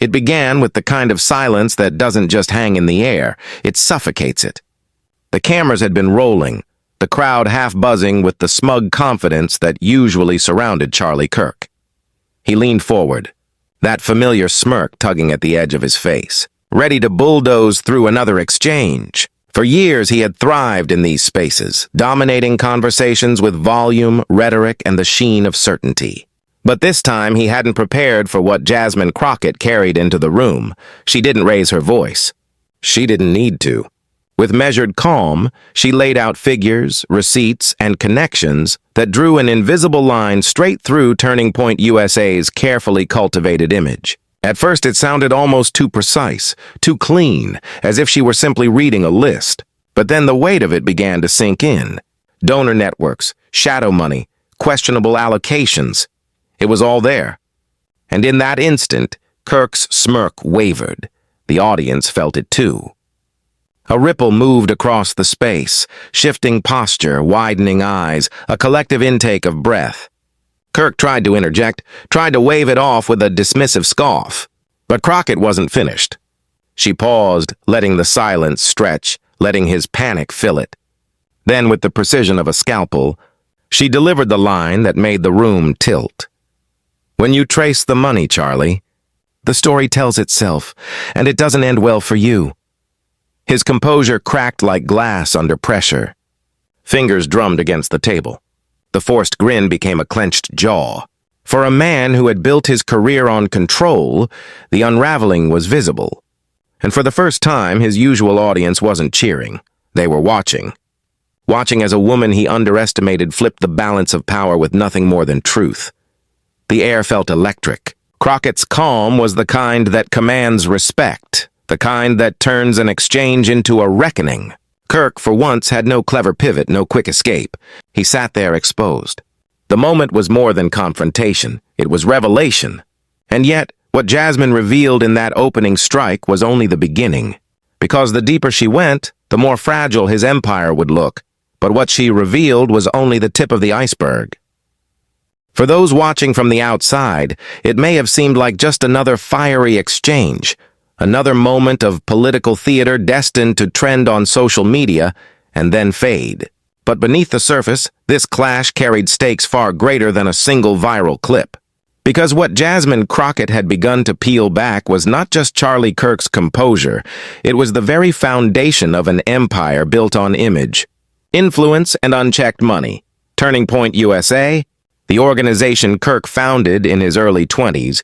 It began with the kind of silence that doesn't just hang in the air, it suffocates it. The cameras had been rolling, the crowd half buzzing with the smug confidence that usually surrounded Charlie Kirk. He leaned forward, that familiar smirk tugging at the edge of his face, ready to bulldoze through another exchange. For years he had thrived in these spaces, dominating conversations with volume, rhetoric, and the sheen of certainty. But this time he hadn't prepared for what Jasmine Crockett carried into the room. She didn't raise her voice. She didn't need to. With measured calm, she laid out figures, receipts, and connections that drew an invisible line straight through Turning Point USA's carefully cultivated image. At first it sounded almost too precise, too clean, as if she were simply reading a list. But then the weight of it began to sink in. Donor networks, shadow money, questionable allocations. It was all there. And in that instant, Kirk's smirk wavered. The audience felt it too. A ripple moved across the space, shifting posture, widening eyes, a collective intake of breath. Kirk tried to interject, tried to wave it off with a dismissive scoff. But Crockett wasn't finished. She paused, letting the silence stretch, letting his panic fill it. Then, with the precision of a scalpel, she delivered the line that made the room tilt. "When you trace the money, Charlie, the story tells itself, and it doesn't end well for you." His composure cracked like glass under pressure. Fingers drummed against the table. The forced grin became a clenched jaw. For a man who had built his career on control, the unraveling was visible. And for the first time, his usual audience wasn't cheering. They were watching. Watching as a woman he underestimated flipped the balance of power with nothing more than truth. The air felt electric. Crockett's calm was the kind that commands respect, the kind that turns an exchange into a reckoning. Kirk, for once, had no clever pivot, no quick escape. He sat there exposed. The moment was more than confrontation. It was revelation. And yet, what Jasmine revealed in that opening strike was only the beginning. Because the deeper she went, the more fragile his empire would look. But what she revealed was only the tip of the iceberg. For those watching from the outside, it may have seemed like just another fiery exchange, another moment of political theater destined to trend on social media and then fade. But beneath the surface, this clash carried stakes far greater than a single viral clip. Because what Jasmine Crockett had begun to peel back was not just Charlie Kirk's composure, it was the very foundation of an empire built on image, influence, and unchecked money. Turning Point USA, the organization Kirk founded in his early 20s,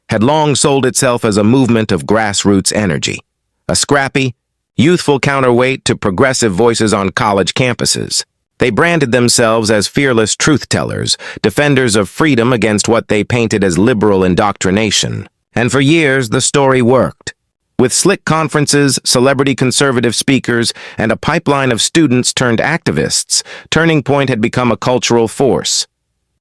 had long sold itself as a movement of grassroots energy, a scrappy, youthful counterweight to progressive voices on college campuses. They branded themselves as fearless truth-tellers, defenders of freedom against what they painted as liberal indoctrination. And for years, the story worked. With slick conferences, celebrity conservative speakers, and a pipeline of students turned activists, Turning Point had become a cultural force.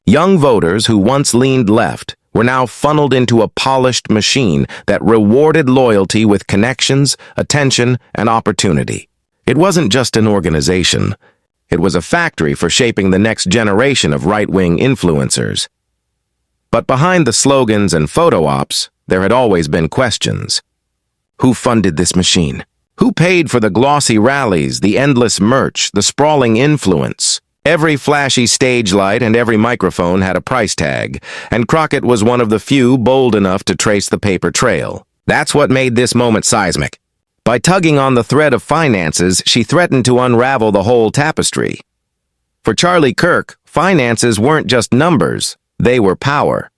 Young voters who once leaned left were now funneled into a polished machine that rewarded loyalty with connections, attention, and opportunity. It wasn't just an organization. It was a factory for shaping the next generation of right-wing influencers. But behind the slogans and photo ops, there had always been questions. Who funded this machine? Who paid for the glossy rallies, the endless merch, the sprawling influence? Every flashy stage light and every microphone had a price tag, and Crockett was one of the few bold enough to trace the paper trail. That's what made this moment seismic. By tugging on the thread of finances, she threatened to unravel the whole tapestry. For Charlie Kirk, finances weren't just numbers, they were power.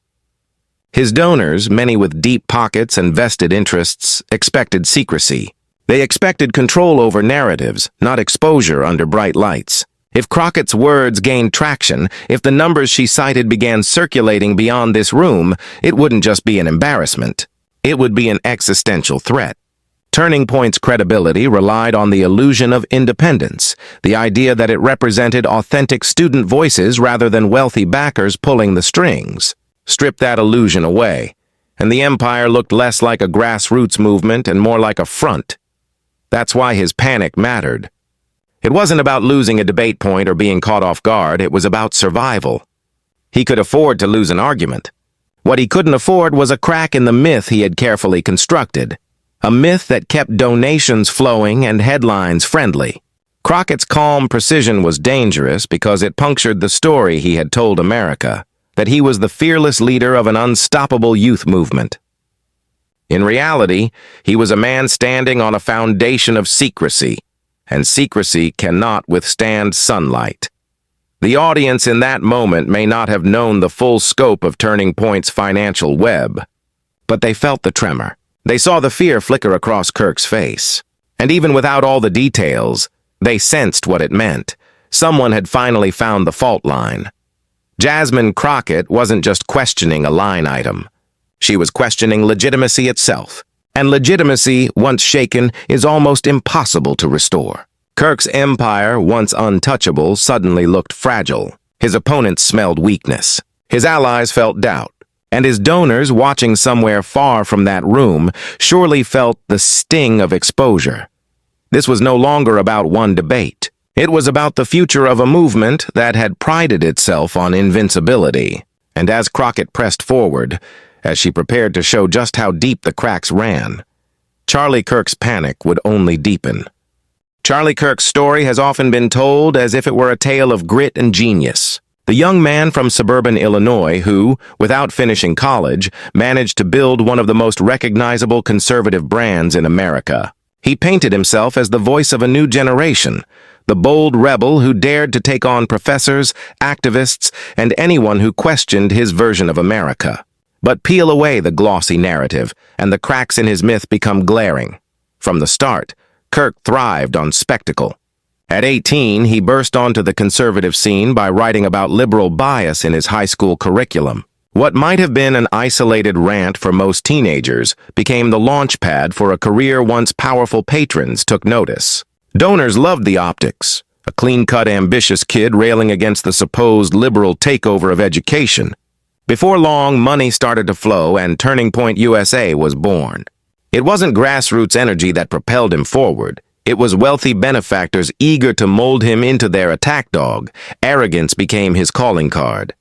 His donors, many with deep pockets and vested interests, expected secrecy. They expected control over narratives, not exposure under bright lights. If Crockett's words gained traction, if the numbers she cited began circulating beyond this room, it wouldn't just be an embarrassment. It would be an existential threat. Turning Point's credibility relied on the illusion of independence, the idea that it represented authentic student voices rather than wealthy backers pulling the strings. Strip that illusion away, and the empire looked less like a grassroots movement and more like a front. That's why his panic mattered. It wasn't about losing a debate point or being caught off guard, it was about survival. He could afford to lose an argument. What he couldn't afford was a crack in the myth he had carefully constructed, a myth that kept donations flowing and headlines friendly. Crockett's calm precision was dangerous because it punctured the story he had told America, that he was the fearless leader of an unstoppable youth movement. In reality, he was a man standing on a foundation of secrecy, and secrecy cannot withstand sunlight. The audience in that moment may not have known the full scope of Turning Point's financial web, but they felt the tremor. They saw the fear flicker across Kirk's face. And even without all the details, they sensed what it meant. Someone had finally found the fault line. Jasmine Crockett wasn't just questioning a line item. She was questioning legitimacy itself. And legitimacy, once shaken, is almost impossible to restore. Kirk's empire, once untouchable, suddenly looked fragile. His opponents smelled weakness. His allies felt doubt. And his donors, watching somewhere far from that room, surely felt the sting of exposure. This was no longer about one debate. It was about the future of a movement that had prided itself on invincibility. And as Crockett pressed forward, as she prepared to show just how deep the cracks ran, Charlie Kirk's panic would only deepen. Charlie Kirk's story has often been told as if it were a tale of grit and genius. The young man from suburban Illinois who, without finishing college, managed to build one of the most recognizable conservative brands in America. He painted himself as the voice of a new generation, the bold rebel who dared to take on professors, activists, and anyone who questioned his version of America. But peel away the glossy narrative, and the cracks in his myth become glaring. From the start, Kirk thrived on spectacle. At 18, he burst onto the conservative scene by writing about liberal bias in his high school curriculum. What might have been an isolated rant for most teenagers became the launchpad for a career once powerful patrons took notice. Donors loved the optics, a clean-cut, ambitious kid railing against the supposed liberal takeover of education. Before long, money started to flow and Turning Point USA was born. It wasn't grassroots energy that propelled him forward. It was wealthy benefactors eager to mold him into their attack dog. Arrogance became his calling card.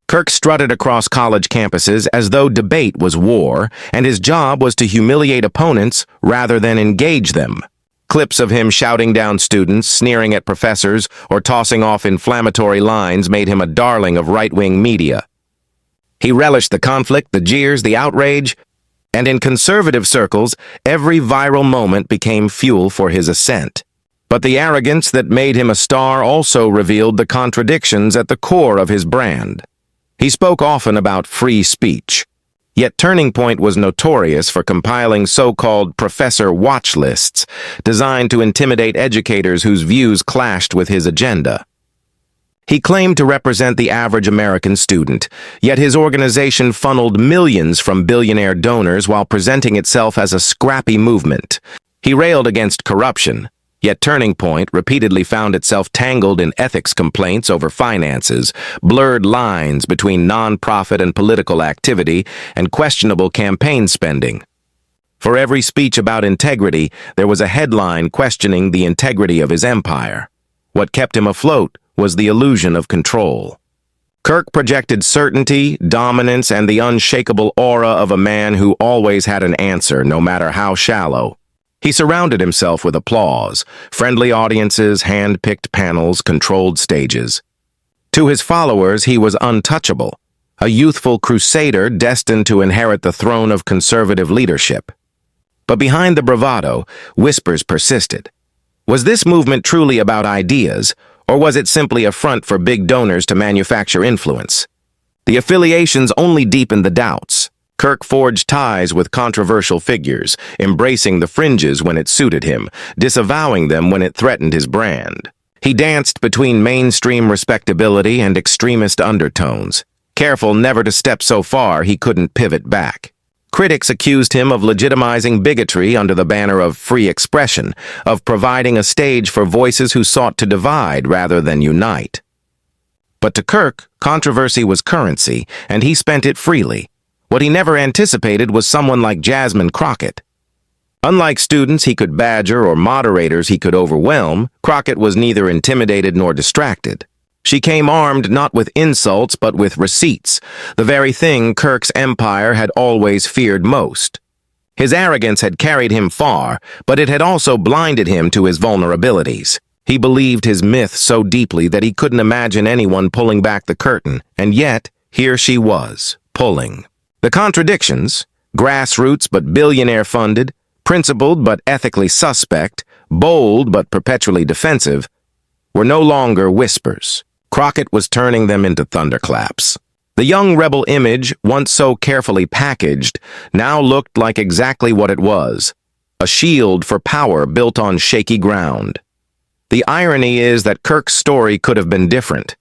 Kirk strutted across college campuses as though debate was war, and his job was to humiliate opponents rather than engage them. Clips of him shouting down students, sneering at professors, or tossing off inflammatory lines made him a darling of right-wing media. He relished the conflict, the jeers, the outrage, and in conservative circles, every viral moment became fuel for his ascent. But the arrogance that made him a star also revealed the contradictions at the core of his brand. He spoke often about free speech, yet Turning Point was notorious for compiling so-called professor watch lists designed to intimidate educators whose views clashed with his agenda. He claimed to represent the average American student, yet his organization funneled millions from billionaire donors while presenting itself as a scrappy movement. He railed against corruption, yet Turning Point repeatedly found itself tangled in ethics complaints over finances, blurred lines between nonprofit and political activity, and questionable campaign spending. For every speech about integrity, there was a headline questioning the integrity of his empire. What kept him afloat was the illusion of control. Kirk projected certainty, dominance, and the unshakable aura of a man who always had an answer, no matter how shallow. He surrounded himself with applause, friendly audiences, hand-picked panels, controlled stages. To his followers, he was untouchable, a youthful crusader destined to inherit the throne of conservative leadership. But behind the bravado, whispers persisted. Was this movement truly about ideas, or was it simply a front for big donors to manufacture influence? The affiliations only deepened the doubts. Kirk forged ties with controversial figures, embracing the fringes when it suited him, disavowing them when it threatened his brand. He danced between mainstream respectability and extremist undertones, careful never to step so far he couldn't pivot back. Critics accused him of legitimizing bigotry under the banner of free expression, of providing a stage for voices who sought to divide rather than unite. But to Kirk, controversy was currency, and he spent it freely. What he never anticipated was someone like Jasmine Crockett. Unlike students he could badger or moderators he could overwhelm, Crockett was neither intimidated nor distracted. She came armed not with insults but with receipts, the very thing Kirk's empire had always feared most. His arrogance had carried him far, but it had also blinded him to his vulnerabilities. He believed his myth so deeply that he couldn't imagine anyone pulling back the curtain, and yet, here she was, pulling. The contradictions, grassroots but billionaire-funded, principled but ethically suspect, bold but perpetually defensive, were no longer whispers. Crockett was turning them into thunderclaps. The young rebel image, once so carefully packaged, now looked like exactly what it was, a shield for power built on shaky ground. The irony is that Kirk's story could have been different.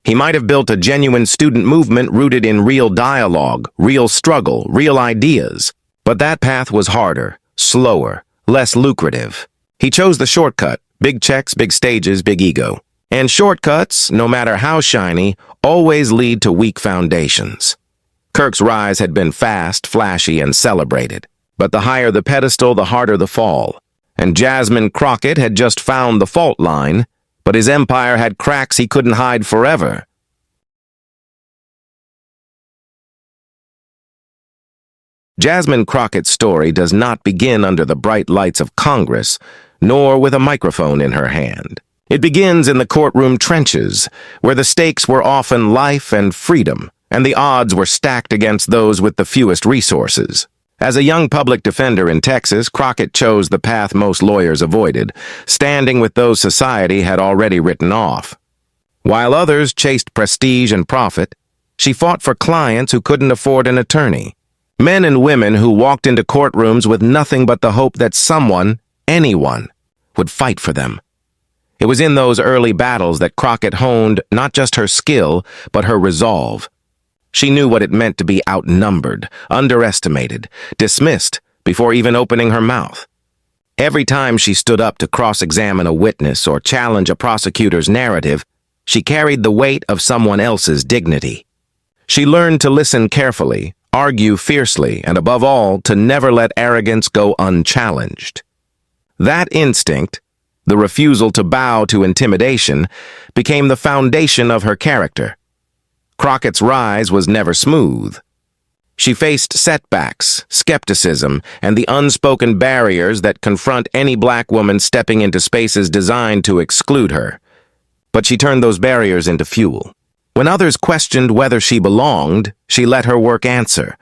He might have built a genuine student movement rooted in real dialogue, real struggle, real ideas. But that path was harder, slower, less lucrative. He chose the shortcut, big checks, big stages, big ego. And shortcuts, no matter how shiny, always lead to weak foundations. Kirk's rise had been fast, flashy, and celebrated. But the higher the pedestal, the harder the fall. And Jasmine Crockett had just found the fault line, but his empire had cracks he couldn't hide forever. Jasmine Crockett's story does not begin under the bright lights of Congress, nor with a microphone in her hand. It begins in the courtroom trenches, where the stakes were often life and freedom, and the odds were stacked against those with the fewest resources. As a young public defender in Texas, Crockett chose the path most lawyers avoided, standing with those society had already written off. While others chased prestige and profit, she fought for clients who couldn't afford an attorney. Men and women who walked into courtrooms with nothing but the hope that someone, anyone, would fight for them. It was in those early battles that Crockett honed not just her skill, but her resolve. She knew what it meant to be outnumbered, underestimated, dismissed before even opening her mouth. Every time she stood up to cross-examine a witness or challenge a prosecutor's narrative, she carried the weight of someone else's dignity. She learned to listen carefully, argue fiercely, and above all, to never let arrogance go unchallenged. That instinct, the refusal to bow to intimidation, became the foundation of her character. Crockett's rise was never smooth. She faced setbacks, skepticism, and the unspoken barriers that confront any black woman stepping into spaces designed to exclude her. But she turned those barriers into fuel. When others questioned whether she belonged, she let her work answer.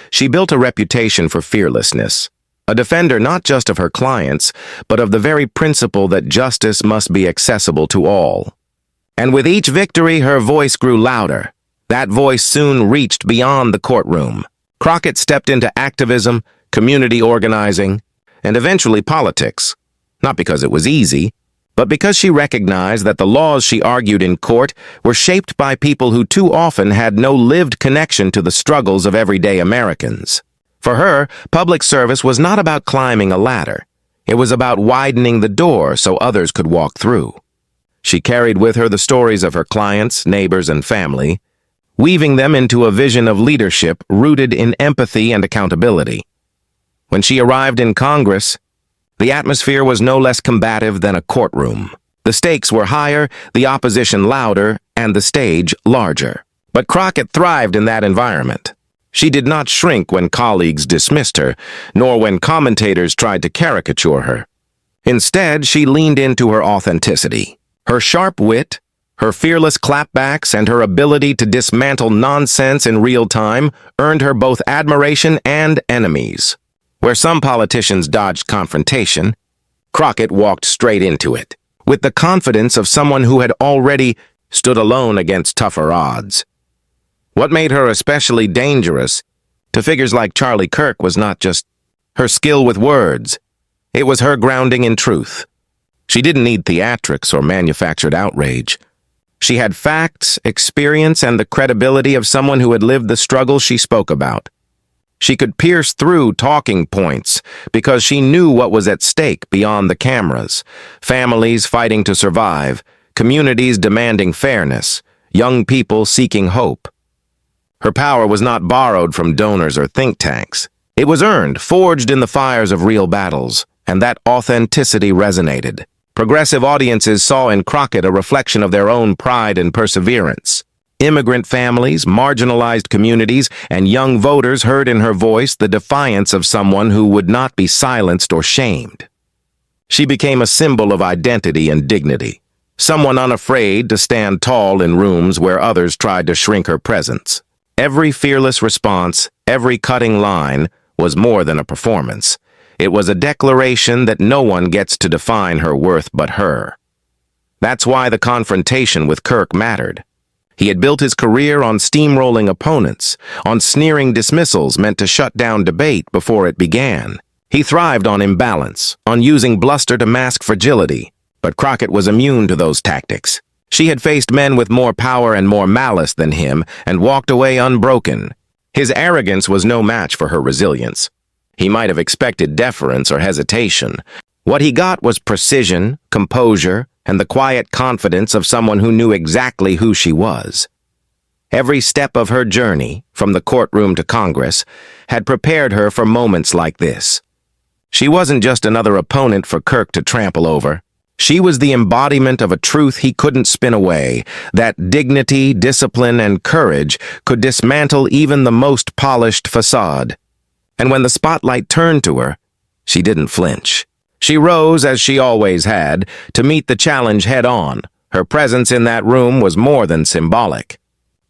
She built a reputation for fearlessness, a defender not just of her clients, but of the very principle that justice must be accessible to all. And with each victory, her voice grew louder. That voice soon reached beyond the courtroom. Crockett stepped into activism, community organizing, and eventually politics. Not because it was easy, but because she recognized that the laws she argued in court were shaped by people who too often had no lived connection to the struggles of everyday Americans. For her, public service was not about climbing a ladder. It was about widening the door so others could walk through. She carried with her the stories of her clients, neighbors, and family, weaving them into a vision of leadership rooted in empathy and accountability. When she arrived in Congress, the atmosphere was no less combative than a courtroom. The stakes were higher, the opposition louder, and the stage larger. But Crockett thrived in that environment. She did not shrink when colleagues dismissed her, nor when commentators tried to caricature her. Instead, she leaned into her authenticity. Her sharp wit, her fearless clapbacks, and her ability to dismantle nonsense in real time earned her both admiration and enemies. Where some politicians dodged confrontation, Crockett walked straight into it, with the confidence of someone who had already stood alone against tougher odds. What made her especially dangerous to figures like Charlie Kirk was not just her skill with words. It was her grounding in truth. She didn't need theatrics or manufactured outrage. She had facts, experience, and the credibility of someone who had lived the struggle she spoke about. She could pierce through talking points because she knew what was at stake beyond the cameras. Families fighting to survive, communities demanding fairness, young people seeking hope. Her power was not borrowed from donors or think tanks. It was earned, forged in the fires of real battles, and that authenticity resonated. Progressive audiences saw in Crockett a reflection of their own pride and perseverance. Immigrant families, marginalized communities, and young voters heard in her voice the defiance of someone who would not be silenced or shamed. She became a symbol of identity and dignity, someone unafraid to stand tall in rooms where others tried to shrink her presence. Every fearless response, every cutting line, was more than a performance. It was a declaration that no one gets to define her worth but her. That's why the confrontation with Kirk mattered. He had built his career on steamrolling opponents, on sneering dismissals meant to shut down debate before it began. He thrived on imbalance, on using bluster to mask fragility, but Crockett was immune to those tactics. She had faced men with more power and more malice than him and walked away unbroken. His arrogance was no match for her resilience. He might have expected deference or hesitation. What he got was precision, composure, and the quiet confidence of someone who knew exactly who she was. Every step of her journey, from the courtroom to Congress, had prepared her for moments like this. She wasn't just another opponent for Kirk to trample over. She was the embodiment of a truth he couldn't spin away, that dignity, discipline, and courage could dismantle even the most polished facade. And when the spotlight turned to her, she didn't flinch. She rose, as she always had, to meet the challenge head-on. Her presence in that room was more than symbolic.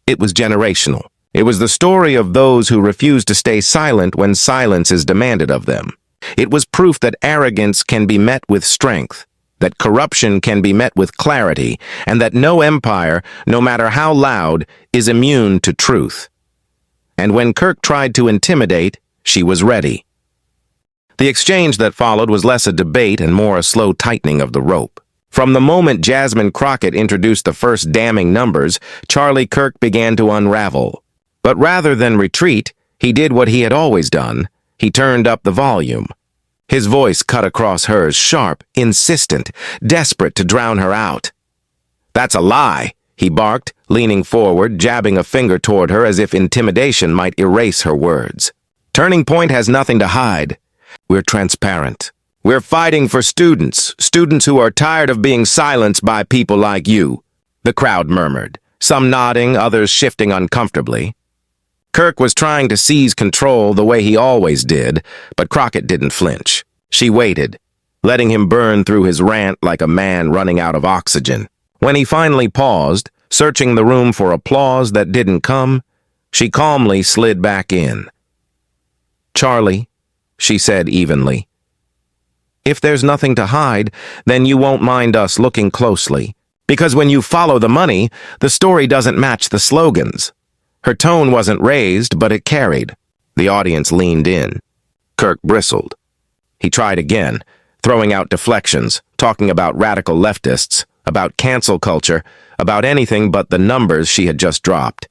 It was generational. It was the story of those who refused to stay silent when silence is demanded of them. It was proof that arrogance can be met with strength, that corruption can be met with clarity, and that no empire, no matter how loud, is immune to truth. And when Kirk tried to intimidate, she was ready. The exchange that followed was less a debate and more a slow tightening of the rope. From the moment Jasmine Crockett introduced the first damning numbers, Charlie Kirk began to unravel. But rather than retreat, he did what he had always done. He turned up the volume. His voice cut across hers, sharp, insistent, desperate to drown her out. "That's a lie," he barked, leaning forward, jabbing a finger toward her as if intimidation might erase her words. "Turning Point has nothing to hide. We're transparent. We're fighting for students who are tired of being silenced by people like you." The crowd murmured, some nodding, others shifting uncomfortably. Kirk was trying to seize control the way he always did, but Crockett didn't flinch. She waited, letting him burn through his rant like a man running out of oxygen. When he finally paused, searching the room for applause that didn't come, she calmly slid back in. "Charlie," she said evenly, "if there's nothing to hide, then you won't mind us looking closely. Because when you follow the money, the story doesn't match the slogans." Her tone wasn't raised, but it carried. The audience leaned in. Kirk bristled. He tried again, throwing out deflections, talking about radical leftists, about cancel culture, about anything but the numbers she had just dropped.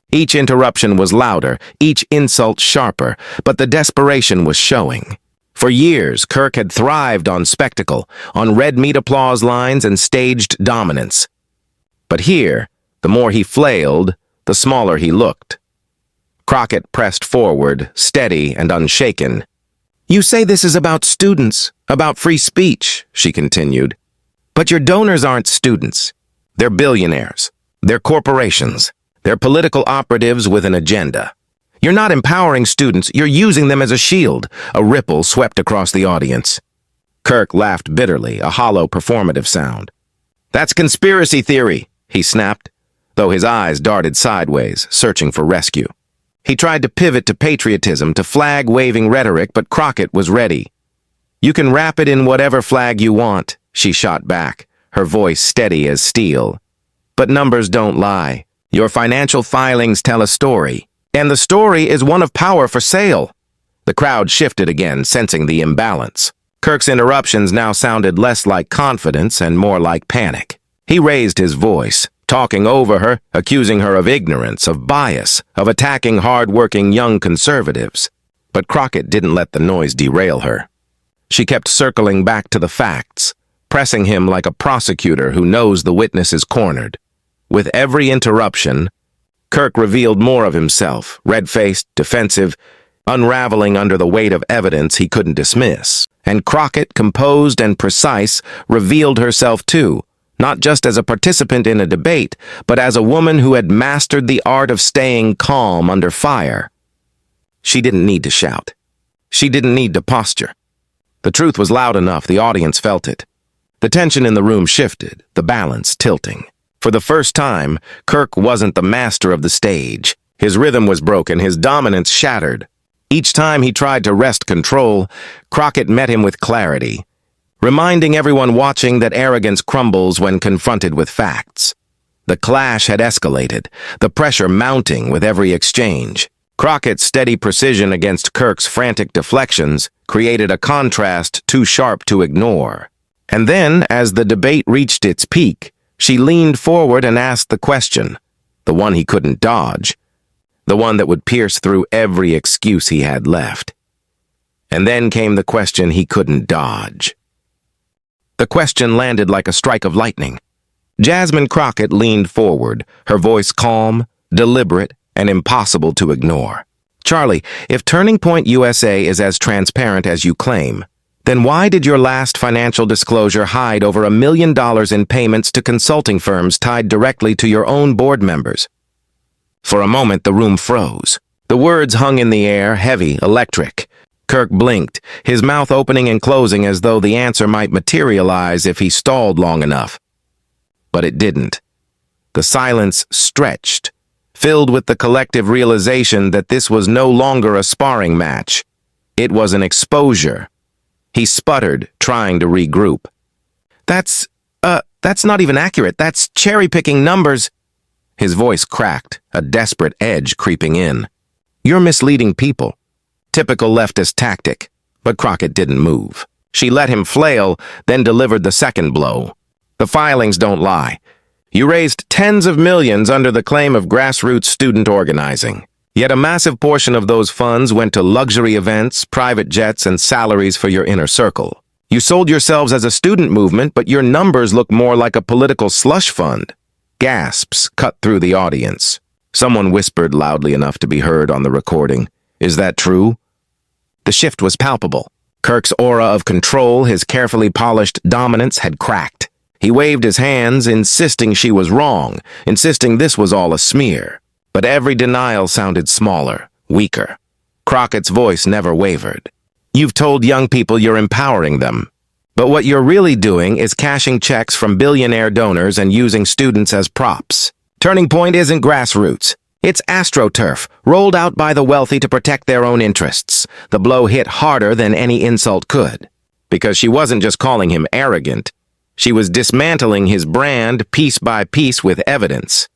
Each interruption was louder, each insult sharper, but the desperation was showing. For years, Kirk had thrived on spectacle, on red meat applause lines and staged dominance. But here, the more he flailed, the smaller he looked. Crockett pressed forward, steady and unshaken. "You say this is about students, about free speech," she continued. "But your donors aren't students. They're billionaires. They're corporations. They're political operatives with an agenda. You're not empowering students, you're using them as a shield." A ripple swept across the audience. Kirk laughed bitterly, a hollow performative sound. "That's conspiracy theory," he snapped, though his eyes darted sideways, searching for rescue. He tried to pivot to patriotism, to flag-waving rhetoric, but Crockett was ready. "You can wrap it in whatever flag you want," she shot back, her voice steady as steel. "But numbers don't lie. Your financial filings tell a story, and the story is one of power for sale." The crowd shifted again, sensing the imbalance. Kirk's interruptions now sounded less like confidence and more like panic. He raised his voice, talking over her, accusing her of ignorance, of bias, of attacking hard-working young conservatives. But Crockett didn't let the noise derail her. She kept circling back to the facts, pressing him like a prosecutor who knows the witness is cornered. With every interruption, Kirk revealed more of himself, red-faced, defensive, unraveling under the weight of evidence he couldn't dismiss. And Crockett, composed and precise, revealed herself too, not just as a participant in a debate, but as a woman who had mastered the art of staying calm under fire. She didn't need to shout. She didn't need to posture. The truth was loud enough, the audience felt it. The tension in the room shifted, the balance tilting. For the first time, Kirk wasn't the master of the stage. His rhythm was broken, his dominance shattered. Each time he tried to wrest control, Crockett met him with clarity, reminding everyone watching that arrogance crumbles when confronted with facts. The clash had escalated, the pressure mounting with every exchange. Crockett's steady precision against Kirk's frantic deflections created a contrast too sharp to ignore. And then, as the debate reached its peak, she leaned forward and asked the question, the one he couldn't dodge, the one that would pierce through every excuse he had left. And then came the question he couldn't dodge. The question landed like a strike of lightning. Jasmine Crockett leaned forward, her voice calm, deliberate, and impossible to ignore. Charlie, if Turning Point USA is as transparent as you claim, then why did your last financial disclosure hide over $1 million in payments to consulting firms tied directly to your own board members? For a moment, the room froze. The words hung in the air, heavy, electric. Kirk blinked, his mouth opening and closing as though the answer might materialize if he stalled long enough. But it didn't. The silence stretched, filled with the collective realization that this was no longer a sparring match. It was an exposure. He sputtered, trying to regroup. That's not even accurate. That's cherry-picking numbers. His voice cracked, a desperate edge creeping in. You're misleading people. Typical leftist tactic. But Crockett didn't move. She let him flail, then delivered the second blow. The filings don't lie. You raised tens of millions under the claim of grassroots student organizing. Yet a massive portion of those funds went to luxury events, private jets, and salaries for your inner circle. You sold yourselves as a student movement, but your numbers look more like a political slush fund. Gasps cut through the audience. Someone whispered loudly enough to be heard on the recording. Is that true? The shift was palpable. Kirk's aura of control, his carefully polished dominance, had cracked. He waved his hands, insisting she was wrong, insisting this was all a smear. But every denial sounded smaller, weaker. Crockett's voice never wavered. You've told young people you're empowering them. But what you're really doing is cashing checks from billionaire donors and using students as props. Turning Point isn't grassroots. It's astroturf, rolled out by the wealthy to protect their own interests. The blow hit harder than any insult could. Because she wasn't just calling him arrogant. She was dismantling his brand piece by piece with evidence.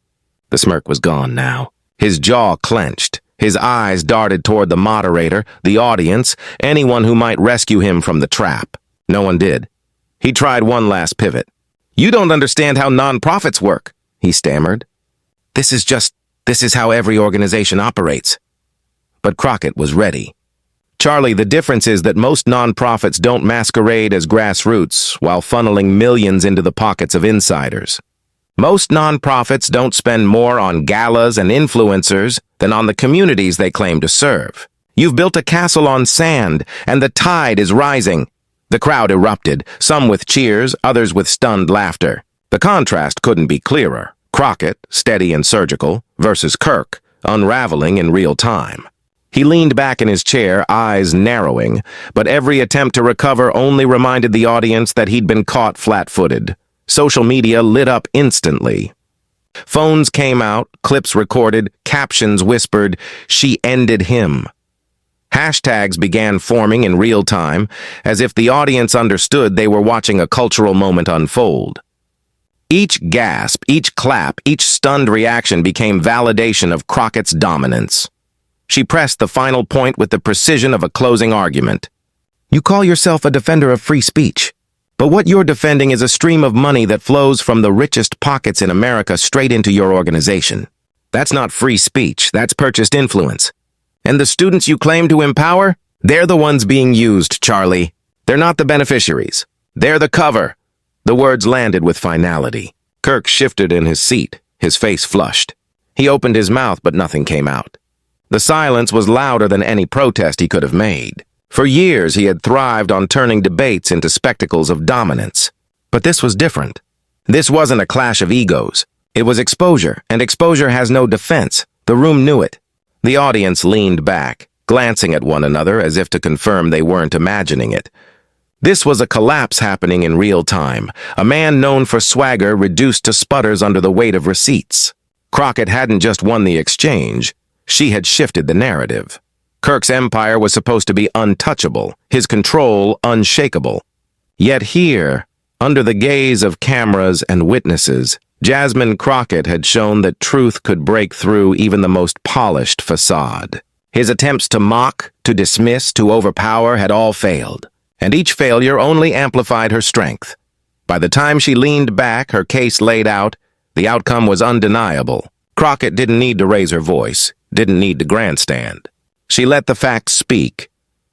The smirk was gone now. His jaw clenched. His eyes darted toward the moderator, the audience, anyone who might rescue him from the trap. No one did. He tried one last pivot. You don't understand how nonprofits work, he stammered. This is how every organization operates. But Crockett was ready. Charlie, the difference is that most nonprofits don't masquerade as grassroots while funneling millions into the pockets of insiders. Most nonprofits don't spend more on galas and influencers than on the communities they claim to serve. You've built a castle on sand, and the tide is rising. The crowd erupted, some with cheers, others with stunned laughter. The contrast couldn't be clearer. Crockett, steady and surgical, versus Kirk, unraveling in real time. He leaned back in his chair, eyes narrowing, but every attempt to recover only reminded the audience that he'd been caught flat-footed. Social media lit up instantly. Phones came out, clips recorded, captions whispered, "She ended him." Hashtags began forming in real time, as if the audience understood they were watching a cultural moment unfold. Each gasp, each clap, each stunned reaction became validation of Crockett's dominance. She pressed the final point with the precision of a closing argument. You call yourself a defender of free speech, but what you're defending is a stream of money that flows from the richest pockets in America straight into your organization. That's not free speech, that's purchased influence. And the students you claim to empower, they're the ones being used, Charlie. They're not the beneficiaries. They're the cover. The words landed with finality. Kirk shifted in his seat, his face flushed. He opened his mouth, but nothing came out. The silence was louder than any protest he could have made. For years, he had thrived on turning debates into spectacles of dominance. But this was different. This wasn't a clash of egos. It was exposure, and exposure has no defense. The room knew it. The audience leaned back, glancing at one another as if to confirm they weren't imagining it. This was a collapse happening in real time, a man known for swagger reduced to sputters under the weight of receipts. Crockett hadn't just won the exchange, she had shifted the narrative. Kirk's empire was supposed to be untouchable, his control unshakable. Yet here, under the gaze of cameras and witnesses, Jasmine Crockett had shown that truth could break through even the most polished facade. His attempts to mock, to dismiss, to overpower had all failed, and each failure only amplified her strength. By the time she leaned back, her case laid out, the outcome was undeniable. Crockett didn't need to raise her voice, didn't need to grandstand. She let the facts speak,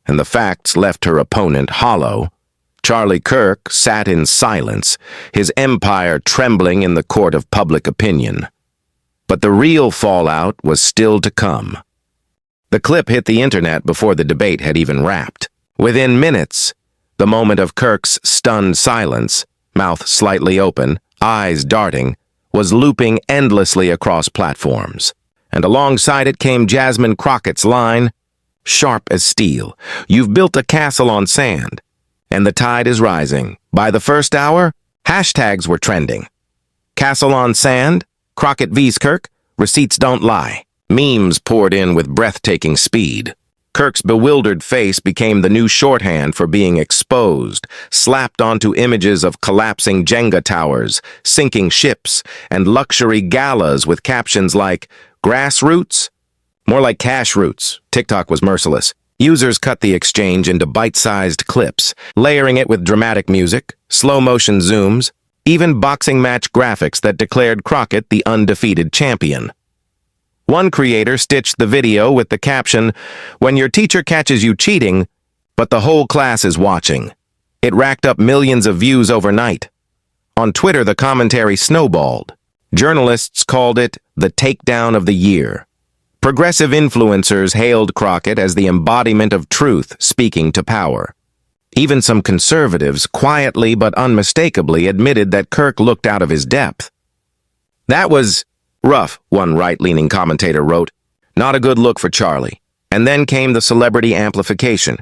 and the facts left her opponent hollow. Charlie Kirk sat in silence, his empire trembling in the court of public opinion. But the real fallout was still to come. The clip hit the internet before the debate had even wrapped. Within minutes, the moment of Kirk's stunned silence, mouth slightly open, eyes darting, was looping endlessly across platforms. And alongside it came Jasmine Crockett's line, sharp as steel. You've built a castle on sand, and the tide is rising. By the first hour, hashtags were trending. Castle on sand, Crockett vs. Kirk, receipts don't lie. Memes poured in with breathtaking speed. Kirk's bewildered face became the new shorthand for being exposed, slapped onto images of collapsing Jenga towers, sinking ships, and luxury galas with captions like, grassroots? More like cash roots. TikTok was merciless. Users cut the exchange into bite-sized clips, layering it with dramatic music, slow-motion zooms, even boxing match graphics that declared Crockett the undefeated champion. One creator stitched the video with the caption, "When your teacher catches you cheating, but the whole class is watching." It racked up millions of views overnight. On Twitter, the commentary snowballed. Journalists called it the takedown of the year. Progressive influencers hailed Crockett as the embodiment of truth speaking to power. Even some conservatives quietly but unmistakably admitted that Kirk looked out of his depth. That was rough, one right-leaning commentator wrote. Not a good look for Charlie. And then came the celebrity amplification.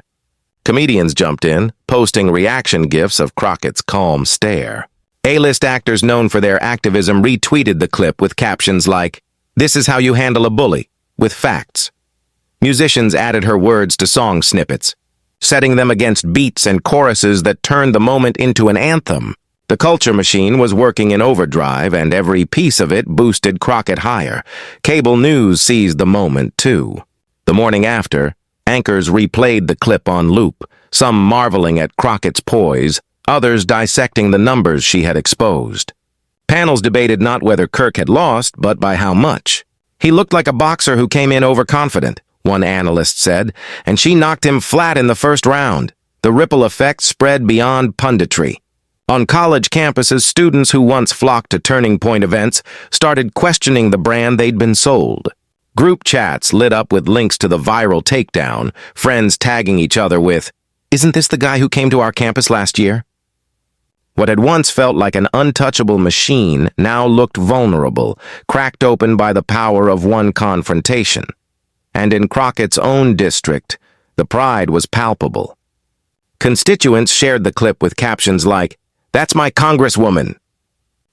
Comedians jumped in, posting reaction gifs of Crockett's calm stare. A-list actors known for their activism retweeted the clip with captions like, "This is how you handle a bully," with facts. Musicians added her words to song snippets, setting them against beats and choruses that turned the moment into an anthem. The culture machine was working in overdrive, and every piece of it boosted Crockett higher. Cable news seized the moment, too. The morning after, anchors replayed the clip on loop, some marveling at Crockett's poise, others dissecting the numbers she had exposed. Panels debated not whether Kirk had lost, but by how much. He looked like a boxer who came in overconfident, one analyst said, and she knocked him flat in the first round. The ripple effect spread beyond punditry. On college campuses, students who once flocked to Turning Point events started questioning the brand they'd been sold. Group chats lit up with links to the viral takedown, friends tagging each other with, "Isn't this the guy who came to our campus last year?" What had once felt like an untouchable machine now looked vulnerable, cracked open by the power of one confrontation. And in Crockett's own district, the pride was palpable. Constituents shared the clip with captions like, "That's my Congresswoman."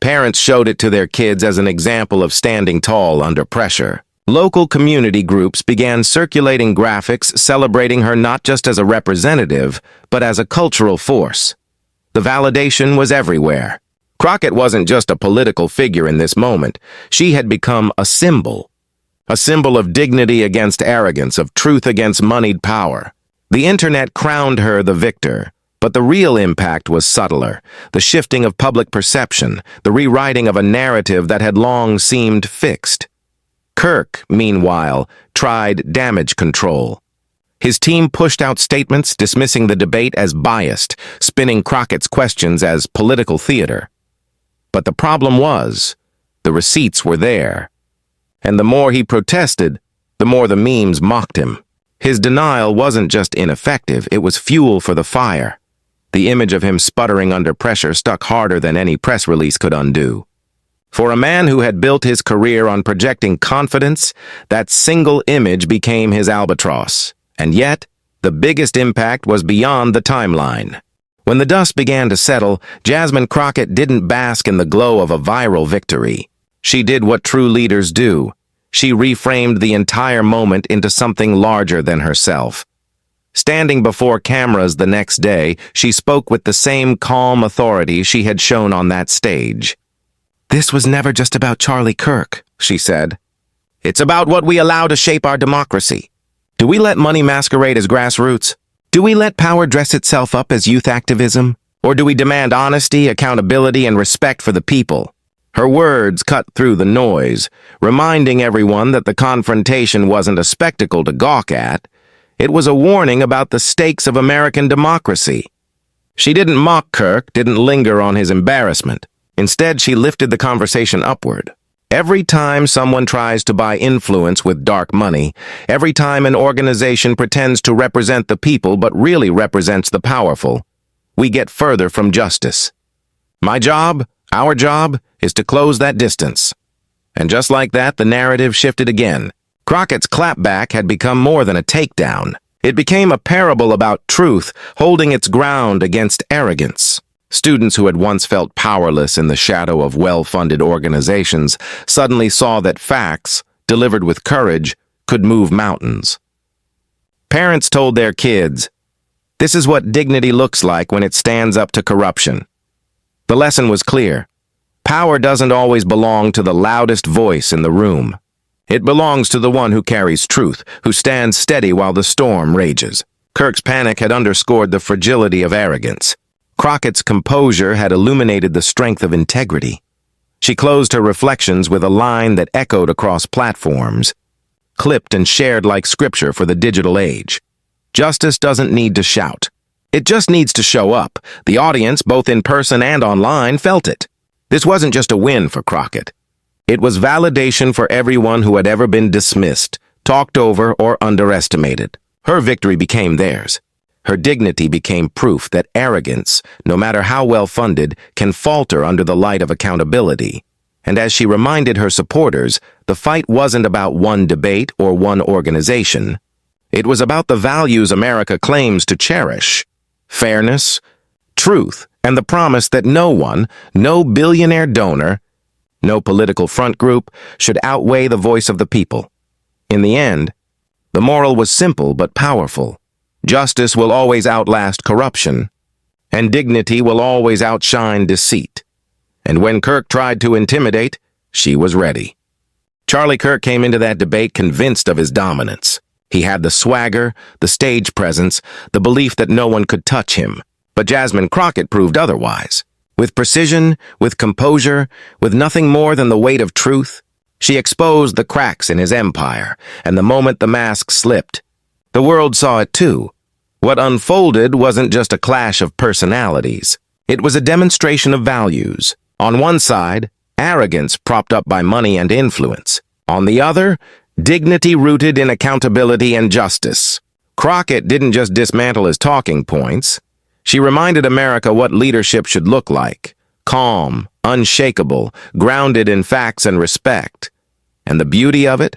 Parents showed it to their kids as an example of standing tall under pressure. Local community groups began circulating graphics celebrating her not just as a representative, but as a cultural force. The validation was everywhere. Crockett wasn't just a political figure in this moment. She had become a symbol of dignity against arrogance, of truth against moneyed power. The internet crowned her the victor, but the real impact was subtler, the shifting of public perception, the rewriting of a narrative that had long seemed fixed. Kirk, meanwhile, tried damage control. His team pushed out statements dismissing the debate as biased, spinning Crockett's questions as political theater. But the problem was, the receipts were there. And the more he protested, the more the memes mocked him. His denial wasn't just ineffective, it was fuel for the fire. The image of him sputtering under pressure stuck harder than any press release could undo. For a man who had built his career on projecting confidence, that single image became his albatross. And yet, the biggest impact was beyond the timeline. When the dust began to settle, Jasmine Crockett didn't bask in the glow of a viral victory. She did what true leaders do. She reframed the entire moment into something larger than herself. Standing before cameras the next day, she spoke with the same calm authority she had shown on that stage. "This was never just about Charlie Kirk," she said. "It's about what we allow to shape our democracy. Do we let money masquerade as grassroots? Do we let power dress itself up as youth activism? Or do we demand honesty, accountability, and respect for the people?" Her words cut through the noise, reminding everyone that the confrontation wasn't a spectacle to gawk at. It was a warning about the stakes of American democracy. She didn't mock Kirk, didn't linger on his embarrassment. Instead, she lifted the conversation upward. Every time someone tries to buy influence with dark money, every time an organization pretends to represent the people but really represents the powerful, we get further from justice. My job, our job, is to close that distance. And just like that, the narrative shifted again. Crockett's clapback had become more than a takedown. It became a parable about truth holding its ground against arrogance. Students who had once felt powerless in the shadow of well-funded organizations suddenly saw that facts, delivered with courage, could move mountains. Parents told their kids, "This is what dignity looks like when it stands up to corruption." The lesson was clear. Power doesn't always belong to the loudest voice in the room. It belongs to the one who carries truth, who stands steady while the storm rages. Kirk's panic had underscored the fragility of arrogance. Crockett's composure had illuminated the strength of integrity. She closed her reflections with a line that echoed across platforms, clipped and shared like scripture for the digital age. Justice doesn't need to shout. It just needs to show up. The audience, both in person and online, felt it. This wasn't just a win for Crockett. It was validation for everyone who had ever been dismissed, talked over, or underestimated. Her victory became theirs. Her dignity became proof that arrogance, no matter how well-funded, can falter under the light of accountability. And as she reminded her supporters, the fight wasn't about one debate or one organization. It was about the values America claims to cherish: fairness, truth, and the promise that no one, no billionaire donor, no political front group, should outweigh the voice of the people. In the end, the moral was simple but powerful. Justice will always outlast corruption, and dignity will always outshine deceit. And when Kirk tried to intimidate, she was ready. Charlie Kirk came into that debate convinced of his dominance. He had the swagger, the stage presence, the belief that no one could touch him. But Jasmine Crockett proved otherwise. With precision, with composure, with nothing more than the weight of truth, she exposed the cracks in his empire, and the moment the mask slipped, the world saw it too. What unfolded wasn't just a clash of personalities. It was a demonstration of values. On one side, arrogance propped up by money and influence. On the other, dignity rooted in accountability and justice. Crockett didn't just dismantle his talking points. She reminded America what leadership should look like: calm, unshakable, grounded in facts and respect. And the beauty of it?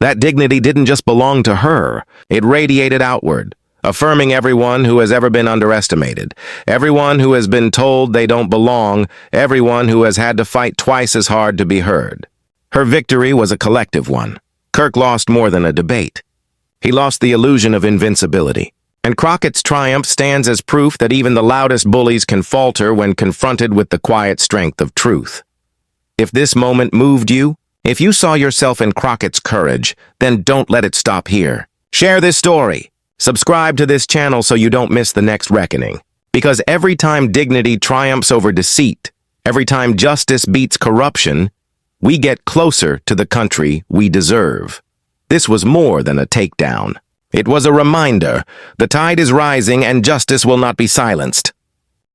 That dignity didn't just belong to her. It radiated outward, affirming everyone who has ever been underestimated, everyone who has been told they don't belong, everyone who has had to fight twice as hard to be heard. Her victory was a collective one. Kirk lost more than a debate. He lost the illusion of invincibility. And Crockett's triumph stands as proof that even the loudest bullies can falter when confronted with the quiet strength of truth. If this moment moved you, if you saw yourself in Crockett's courage, then don't let it stop here. Share this story. Subscribe to this channel so you don't miss the next reckoning. Because every time dignity triumphs over deceit, every time justice beats corruption, we get closer to the country we deserve. This was more than a takedown. It was a reminder. The tide is rising and justice will not be silenced.